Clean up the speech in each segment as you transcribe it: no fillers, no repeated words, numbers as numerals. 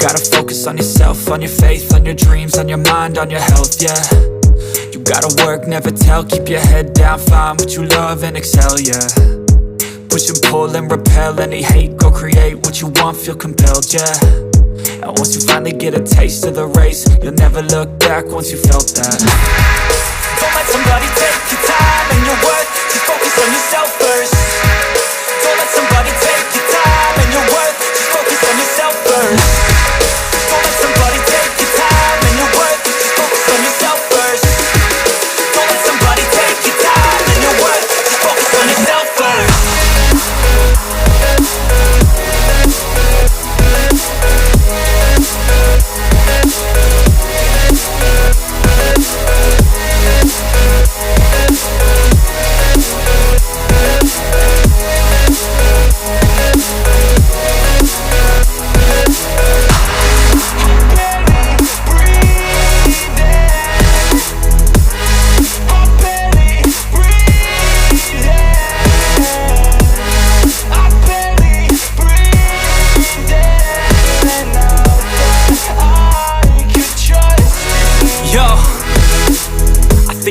gotta focus on yourself, on your faith, on your dreams, on your mind, on your health, yeah. You gotta work, never tell, keep your head down, find what you love and excel, yeah. Push and pull and repel any hate, go create what you want, feel compelled, yeah. And once you finally get a taste of the race, you'll never look back once you felt that. Don't let somebody take your time and your worth, just focus on yourself first. Don't let somebody take your time and your worth, just focus on yourself first. Don't let somebody take your time and your worth, just focus on yourself first. Don't let somebody take your time and your worth, just focus on yourself first.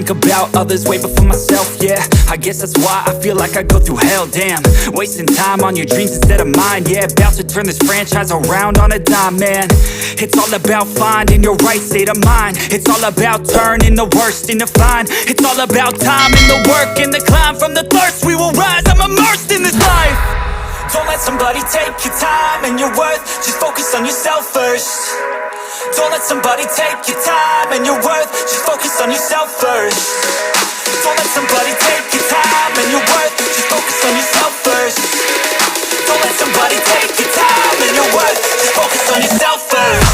About others way before myself, yeah. I guess that's why I feel like I go through hell, damn. Wasting time on your dreams instead of mine, yeah. About to turn this franchise around on a dime, man. It's all about finding your right state of mind. It's all about turning the worst into fine. It's all about time and the work and the climb. From the thirst we will rise, I'm immersed in this life. Don't let somebody take your time and your worth, just focus on yourself first. Don't let somebody take your time and your worth, just focus on yourself first. Don't let somebody take your time and your worth, just focus on yourself first. Don't let somebody take your time and your worth, just focus on yourself first.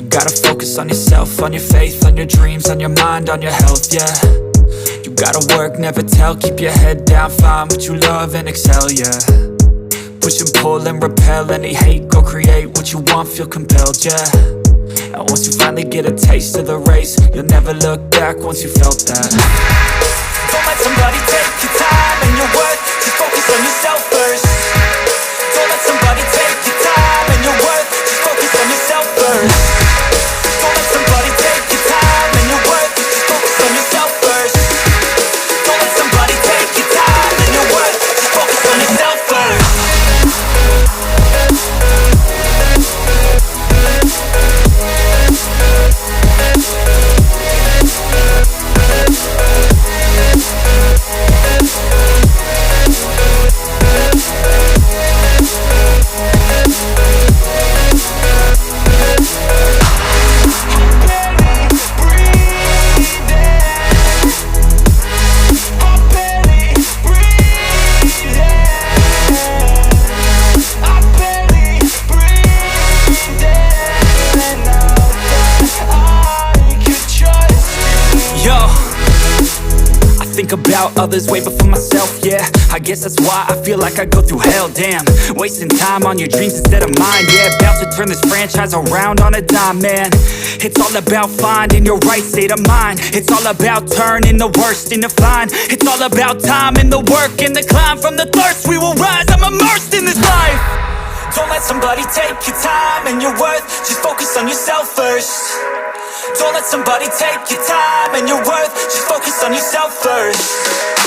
Gotta focus on yourself, on your faith, on your dreams, on your mind, on your health, yeah. You gotta work, never tell, keep your head down, find what you love and excel, yeah. Push and pull and repel any hate, go create what you want, feel compelled, yeah. And once you finally get a taste of the race, you'll never look back once you felt that. Don't let somebody take your time and your worth, just focus on yourself first. Don't let somebody take your time and your worth, just focus on yourself first. Don't let somebody take your time and your worth, just focus on yourself first. Don't let somebody take your time and your worth, just focus on yourself first. Think about others way before myself, yeah. I guess that's why I feel like I go through hell, damn. Wasting time on your dreams instead of mine, yeah. About to turn this franchise around on a dime, man. It's all about finding your right state of mind. It's all about turning the worst into fine. It's all about time and the work and the climb. From the thirst we will rise, I'm immersed in this life. Don't let somebody take your time and your worth, just focus on yourself first. Don't let somebody take your time and your worth, just focus on yourself first.